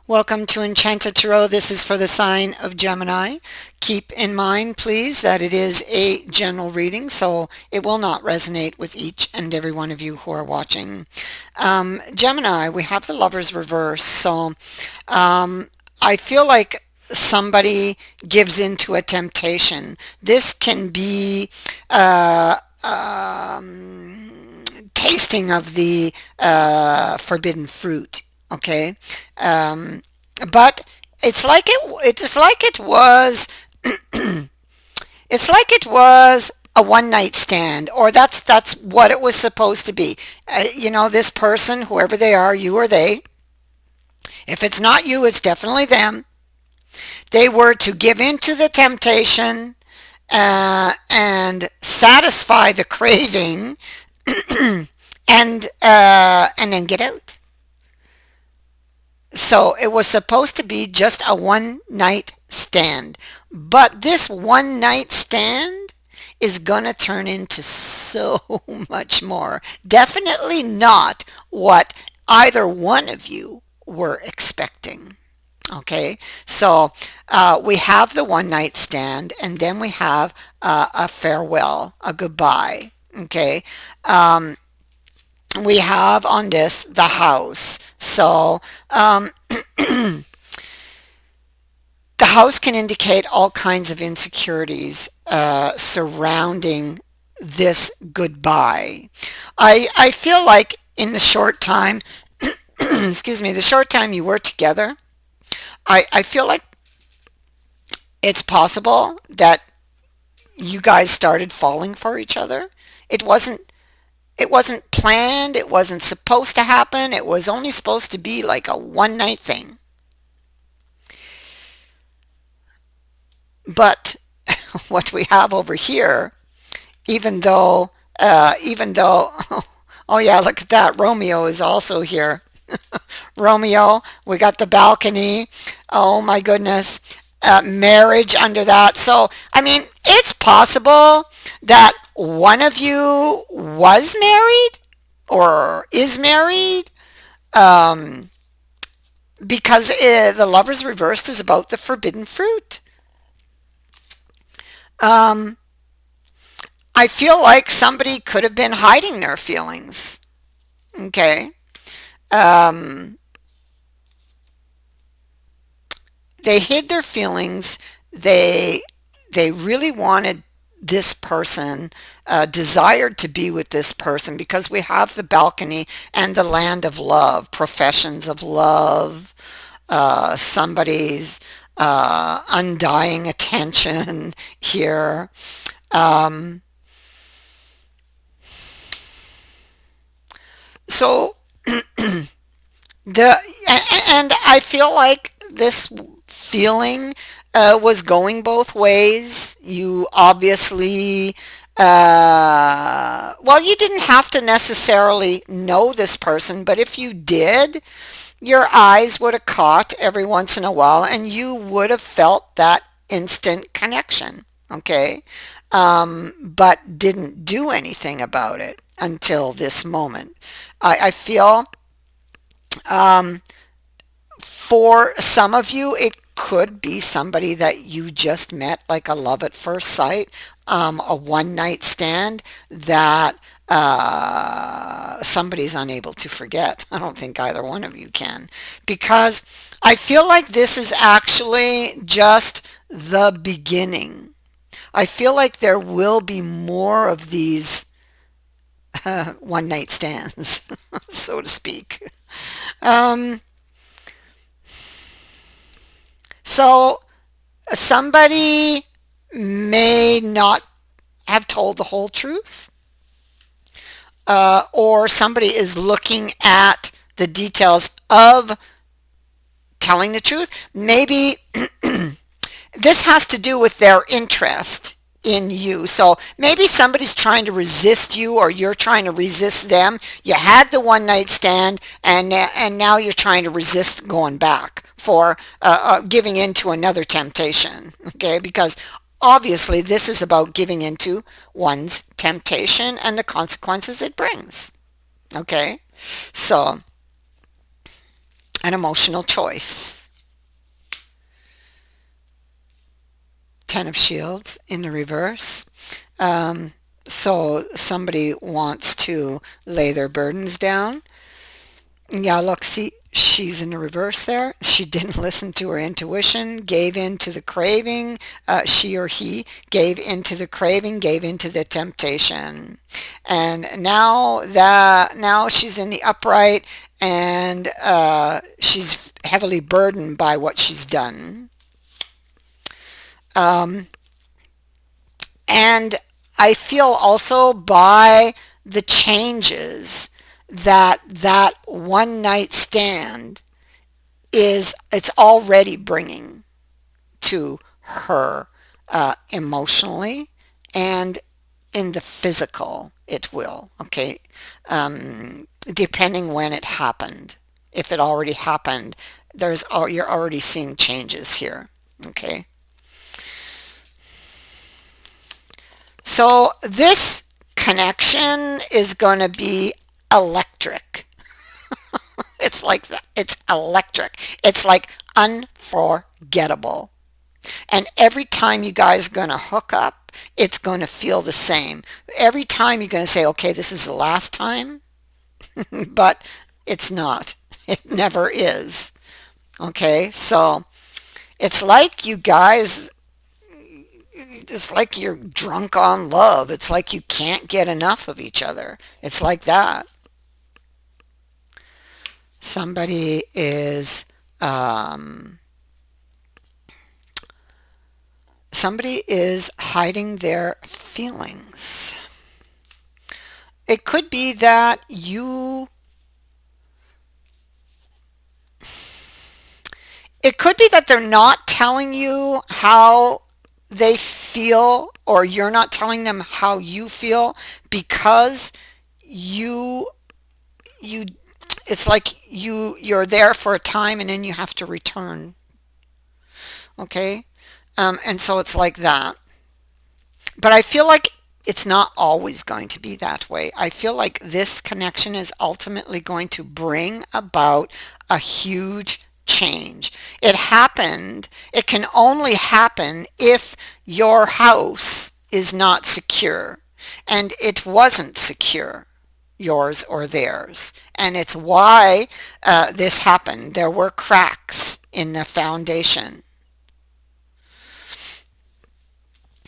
Welcome to Enchanted Tarot. This is for the sign of Gemini. Keep in mind, please, that it is a general reading, so it will not resonate with each and every one of you who are watching. Gemini, we have the Lover's reverse, so I feel like somebody gives into a temptation. This can be tasting of the forbidden fruit. Okay, but it's like it was a one night stand, or that's what it was supposed to be. This person, whoever they are, you or they. If it's not you, it's definitely them. They were to give in to the temptation and satisfy the craving, and then get out. So it was supposed to be just a one night stand. But this one night stand is going to turn into so much more. Definitely not what either one of you were expecting. Okay, so we have the one night stand, and then we have a farewell, a goodbye. Okay, we have on this the house. So the house can indicate all kinds of insecurities surrounding this goodbye. I feel like in the short time, excuse me, the short time you were together, I feel like it's possible that you guys started falling for each other. It wasn't planned. It wasn't supposed to happen. It was only supposed to be like a one night thing. But what we have over here, even though, oh yeah, look at that. Romeo is also here. Romeo, we got the balcony. Oh my goodness. Marriage under that. So, I mean, it's possible that one of you was married or is married, because the Lover's reversed is about the forbidden fruit. Um, I feel like somebody could have been hiding their feelings. Okay. Um, they hid their feelings. They really wanted this person, desired to be with this person, because we have the balcony and the land of love, professions of love, somebody's undying attention here. Um, so the and I feel like this feeling was going both ways. You obviously, well, you didn't have to necessarily know this person, but if you did, your eyes would have caught every once in a while, and you would have felt that instant connection. Okay, but didn't do anything about it until this moment. I feel, um, for some of you, it could be somebody that you just met, like a love at first sight, a one night stand that somebody's unable to forget. I don't think either one of you can, because I feel like this is actually just the beginning. I feel like there will be more of these one night stands, so to speak. Um, so somebody may not have told the whole truth, or somebody is looking at the details of telling the truth. Maybe this has to do with their interest in you. So maybe somebody's trying to resist you, or you're trying to resist them. You had the one night stand, and now you're trying to resist going back for giving in to another temptation. Okay, because obviously this is about giving into one's temptation and the consequences it brings. Okay, so an emotional choice. Ten of Shields in the reverse. Um, so somebody wants to lay their burdens down. Yeah, look, see, she's in the reverse there. She didn't listen to her intuition, gave in to the craving. She or he gave into the craving, gave into the temptation. And now she's in the upright, and she's heavily burdened by what she's done. Um, and I feel also by the changes that one night stand it's already bringing to her, emotionally and in the physical. It will, okay, depending when it happened. If it already happened, you're already seeing changes here. Okay, so this connection is going to be electric. It's like that. It's electric. It's like unforgettable. And every time you guys are going to hook up, it's going to feel the same. Every time you're going to say, okay, this is the last time, but it's not. It never is. Okay, so it's like you guys, it's like you're drunk on love. It's like you can't get enough of each other. It's like that. Somebody is um, somebody is hiding their feelings. It could be that it could be that they're not telling you how they feel, or you're not telling them how you feel, because you you it's like you're there for a time and then you have to return. Okay, and so it's like that. But I feel like it's not always going to be that way. I feel like this connection is ultimately going to bring about a huge change. It can only happen if your house is not secure. And it wasn't secure, yours or theirs. And it's why this happened. There were cracks in the foundation.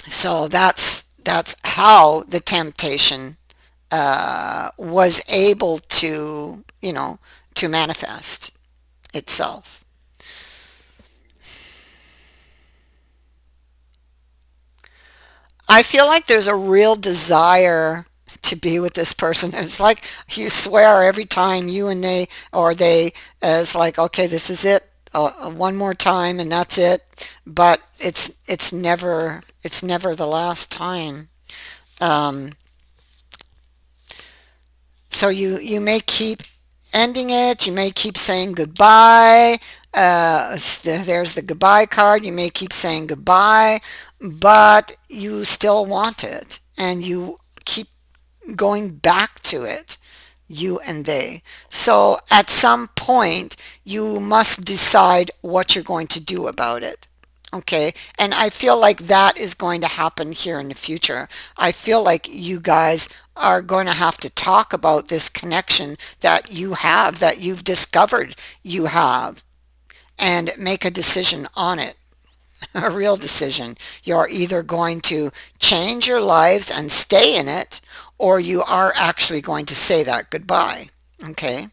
So that's how the temptation was able to, to manifest itself. I feel like there's a real desire to be with this person. It's like you swear every time you and they, or they, it's like, okay, this is it, one more time and that's it. But it's never the last time. Um, so you may keep ending it. You may keep saying goodbye. There's the goodbye card. You may keep saying goodbye, but you still want it, and you keep going back to it, you and they. So at some point, you must decide what you're going to do about it. Okay, and I feel like that is going to happen here in the future. I feel like you guys are going to have to talk about this connection that you have, that you've discovered you have, and make a decision on it. A real decision. You're either going to change your lives and stay in it, or you are actually going to say that goodbye. Okay?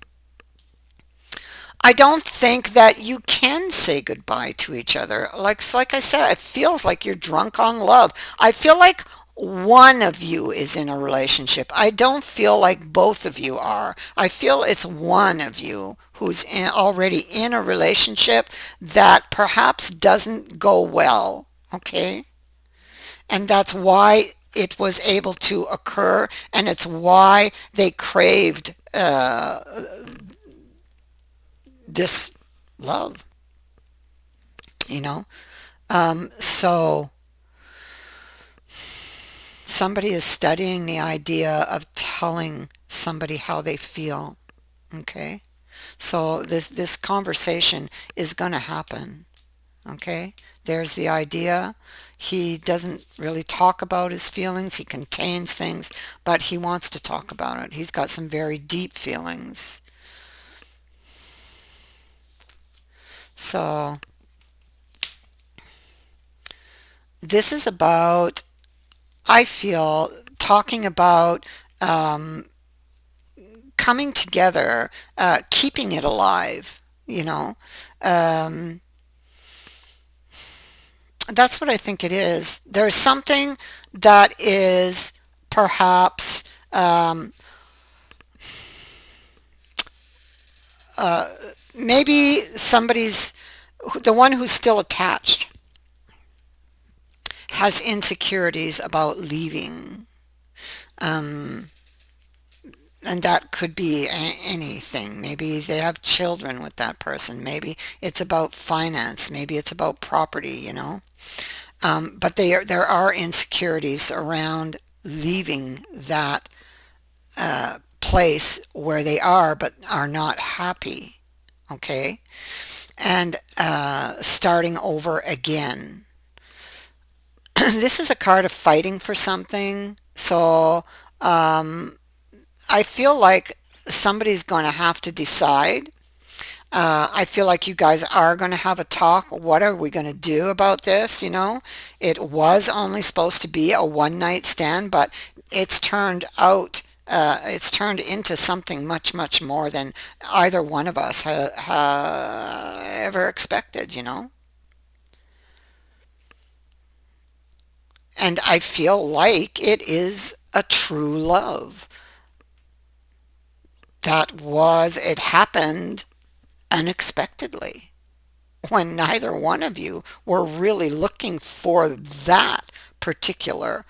I don't think that you can say goodbye to each other. Like I said, it feels like you're drunk on love. I feel like one of you is in a relationship. I don't feel like both of you are. I feel it's one of you who's already in a relationship that perhaps doesn't go well. Okay? And that's why it was able to occur, and it's why they craved this love, you know. So somebody is studying the idea of telling somebody how they feel. Okay, so this conversation is going to happen. Okay, there's the idea. He doesn't really talk about his feelings. He contains things, but he wants to talk about it. He's got some very deep feelings. So this is about, I feel, talking about coming together, keeping it alive, you know. Um, that's what I think it is. There's something that is perhaps maybe somebody's, the one who's still attached has insecurities about leaving. Um, and that could be anything. Maybe they have children with that person. Maybe it's about finance. Maybe it's about property, you know. But there are insecurities around leaving that place where they are, but are not happy. Okay, and starting over again. This is a card of fighting for something. So I feel like somebody's going to have to decide. I feel like you guys are going to have a talk. What are we going to do about this? You know, it was only supposed to be a one night stand, but it's turned out, it's turned into something much, much more than either one of us ever expected, you know? And I feel like it is a true love. It happened unexpectedly when neither one of you were really looking for that particular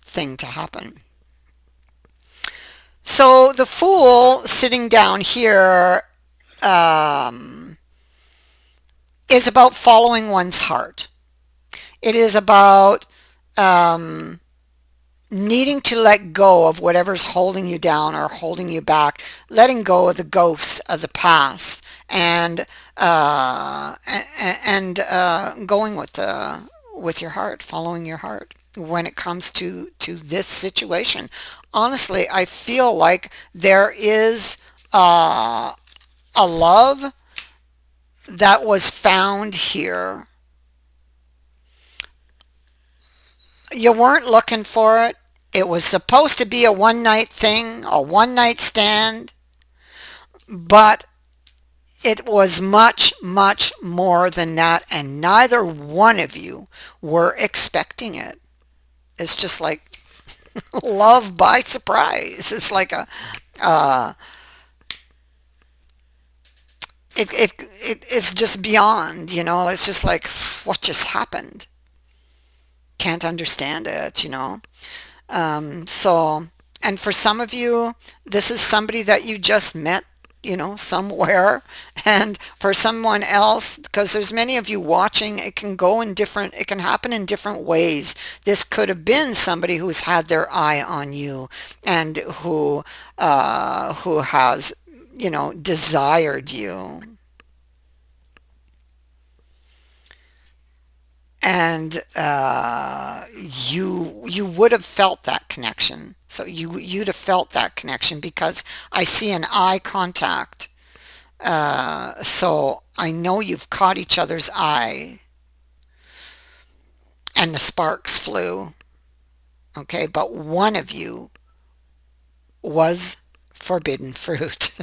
thing to happen. So the Fool sitting down here um, is about following one's heart. It is about um, needing to let go of whatever's holding you down or holding you back, letting go of the ghosts of the past, and going with your heart, following your heart when it comes to this situation. Honestly, I feel like there is a love that was found here. You weren't looking for it. It was supposed to be a one night thing, a one night stand, but it was much, much more than that, and neither one of you were expecting it. It's just like love by surprise. It's like uh, it's just beyond, you know. It's just like, what just happened? Can't understand it, you know. So, and for some of you, this is somebody that you just met, you know, somewhere. And for someone else, because there's many of you watching, it can go in different, it can happen in different ways. This could have been somebody who's had their eye on you and who has, you know, desired you. And you would have felt that connection. So you'd have felt that connection because I see an eye contact. So I know you've caught each other's eye, and the sparks flew. Okay, but one of you was forbidden fruit,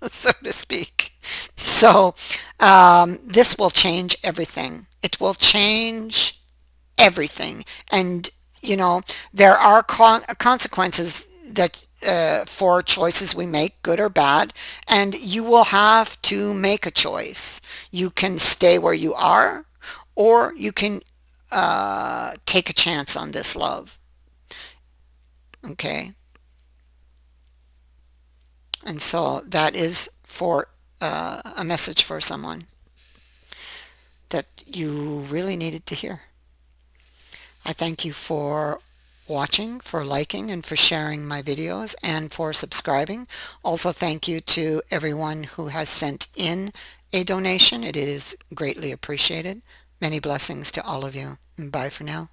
so to speak. So this will change everything. It will change everything. And, you know, there are consequences that for choices we make, good or bad, and you will have to make a choice. You can stay where you are, or you can take a chance on this love. Okay? And so that is for a message for someone that you really needed to hear. I thank you for watching, for liking, and for sharing my videos, and for subscribing. Also, thank you to everyone who has sent in a donation. It is greatly appreciated. Many blessings to all of you. Bye for now.